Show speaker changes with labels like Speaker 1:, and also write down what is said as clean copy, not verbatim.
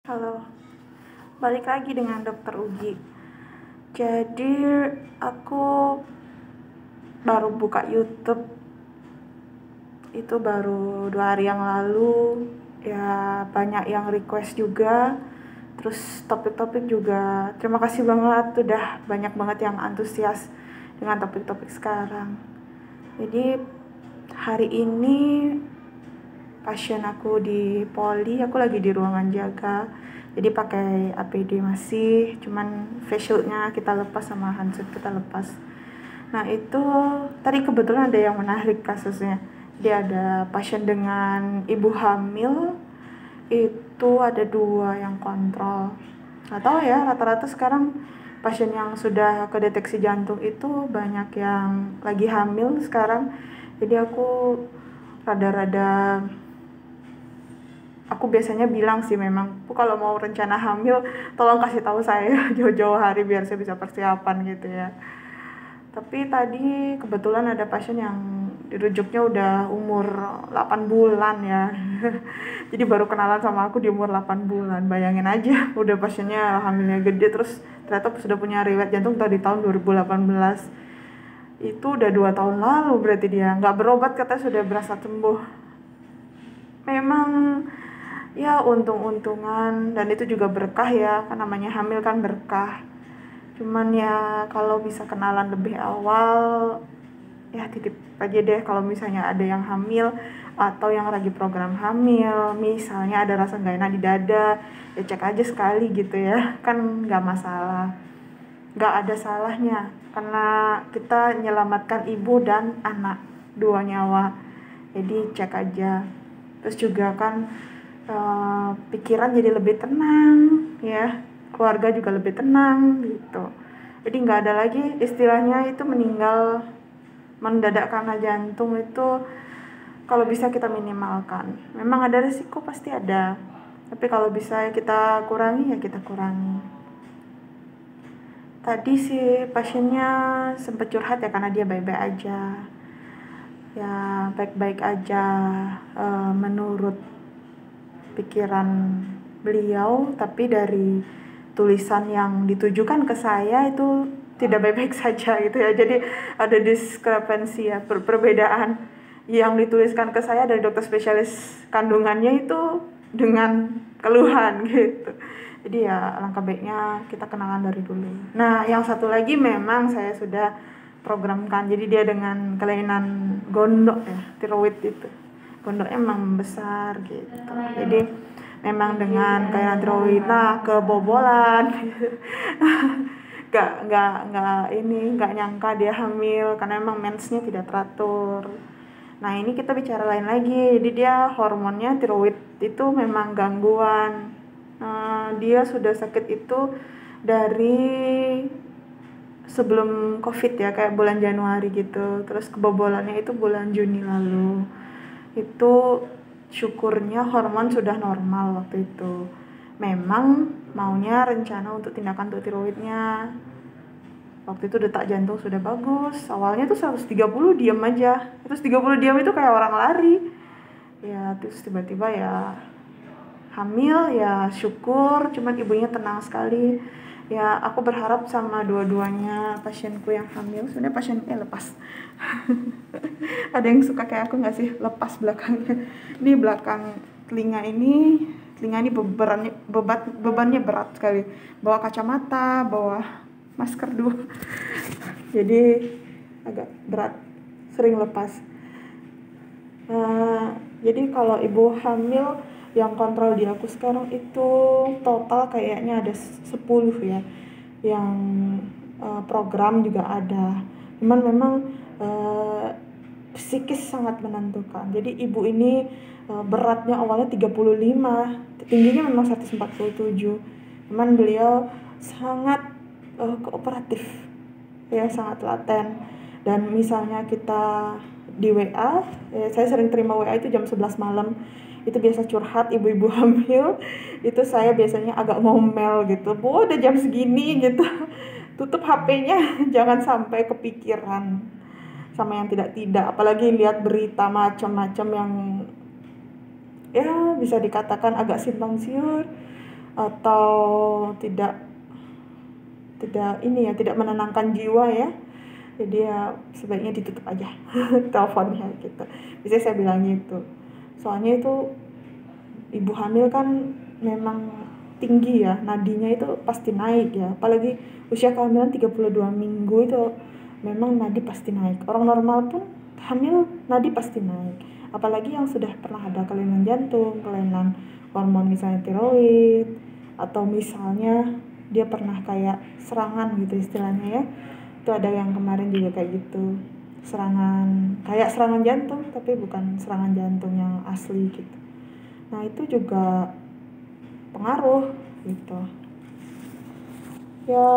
Speaker 1: Halo, balik lagi dengan Dokter Ugi. Jadi aku baru buka YouTube itu baru 2 hari yang lalu. Ya banyak yang request juga. Terus topik-topik juga. Terima kasih banget, udah banyak banget yang antusias dengan topik-topik sekarang. Jadi hari ini pasien aku di poli, aku lagi di ruangan jaga. Jadi pakai APD masih, cuman face shieldnya kita lepas sama handset kita lepas. Nah itu tadi kebetulan ada yang menarik kasusnya. Dia ada pasien dengan ibu hamil, itu ada 2 yang kontrol. Nggak tahu ya, rata-rata sekarang pasien yang sudah kedeteksi jantung itu banyak yang lagi hamil sekarang. Jadi rada-rada aku biasanya bilang sih, memang kalau mau rencana hamil tolong kasih tahu saya jauh-jauh hari biar saya bisa persiapan gitu ya. Tapi tadi kebetulan ada pasien yang dirujuknya udah umur 8 bulan ya. Jadi baru kenalan sama aku di umur 8 bulan. Bayangin aja, udah pasiennya hamilnya gede, terus ternyata sudah punya riwayat jantung tadi tahun 2018. Itu udah 2 tahun lalu berarti dia nggak berobat, katanya sudah berasa sembuh. Memang ya untung-untungan, dan itu juga berkah ya, kan namanya hamil kan berkah. Cuman ya kalau bisa kenalan lebih awal, ya titip aja deh kalau misalnya ada yang hamil atau yang lagi program hamil, misalnya ada rasa nggak enak di dada, ya cek aja sekali gitu ya, kan nggak masalah, nggak ada salahnya, karena kita menyelamatkan ibu dan anak, 2 nyawa. Jadi cek aja. Terus juga kan pikiran jadi lebih tenang ya, keluarga juga lebih tenang gitu. Jadi nggak ada lagi istilahnya itu meninggal mendadak karena jantung. Itu kalau bisa kita minimalkan. Memang ada risiko, pasti ada, tapi kalau bisa kita kurangi ya kita kurangi. Tadi si pasiennya sempat curhat ya, karena dia baik-baik aja ya, baik-baik aja menurut pikiran beliau, tapi dari tulisan yang ditujukan ke saya itu tidak baik-baik saja gitu ya. Jadi ada diskrepensi ya, perbedaan yang dituliskan ke saya dari dokter spesialis kandungannya itu dengan keluhan gitu. Jadi ya alangkah baiknya kita kenalan dari dulu. Nah yang satu lagi memang saya sudah programkan, jadi dia dengan kelainan gondok ya, tiroid itu. Gondoknya memang besar gitu. Jadi memang dengan kelainan tiroid, nah kebobolan. Nggak nyangka dia hamil karena memang mensnya tidak teratur. Nah ini kita bicara lain lagi. Jadi dia hormonnya tiroid itu memang gangguan. Dia sudah sakit itu dari sebelum COVID ya, kayak bulan Januari gitu. Terus kebobolannya itu bulan Juni lalu. Itu syukurnya hormon sudah normal waktu itu. Memang maunya rencana untuk tindakan untuk tiroidnya. Waktu itu detak jantung sudah bagus. Awalnya tuh 130 diam aja. Terus 30 diam itu kayak orang lari. Ya terus tiba-tiba ya hamil, ya syukur, cuman ibunya tenang sekali. Ya aku berharap sama dua-duanya pasienku yang hamil, sebenarnya pasiennya lepas. Ada yang suka kayak aku nggak sih, lepas belakangnya. Ini belakang telinga ini bebannya berat sekali. Bawa kacamata, bawa masker dua. Jadi agak berat, sering lepas. Jadi kalau ibu hamil yang kontrol di aku sekarang itu total kayaknya ada 10 ya. Yang program juga ada. Cuman memang psikis sangat menentukan. Jadi ibu ini beratnya awalnya 35, tingginya memang 147. Cuman beliau sangat kooperatif ya, sangat laten. Dan misalnya kita di WA, saya sering terima WA itu jam 11 malam. Itu biasa curhat ibu-ibu hamil. Itu saya biasanya agak ngomel gitu. Bu, udah jam segini gitu. Tutup HP-nya, jangan sampai kepikiran sama yang tidak-tidak. Apalagi lihat berita macam-macam yang ya bisa dikatakan agak simpang siur. atau tidak tidak menenangkan jiwa ya, jadi ya sebaiknya ditutup aja teleponnya gitu. Biasanya saya bilang gitu, soalnya itu ibu hamil kan memang tinggi ya, nadinya itu pasti naik ya, apalagi usia kehamilan 32 minggu itu memang nadi pasti naik. Orang normal pun hamil nadi pasti naik, apalagi yang sudah pernah ada kelainan jantung, kelainan hormon misalnya tiroid, atau misalnya dia pernah kayak serangan gitu istilahnya ya. Itu ada yang kemarin juga kayak gitu, kayak serangan jantung tapi bukan serangan jantung yang asli gitu. Nah itu juga pengaruh gitu ya.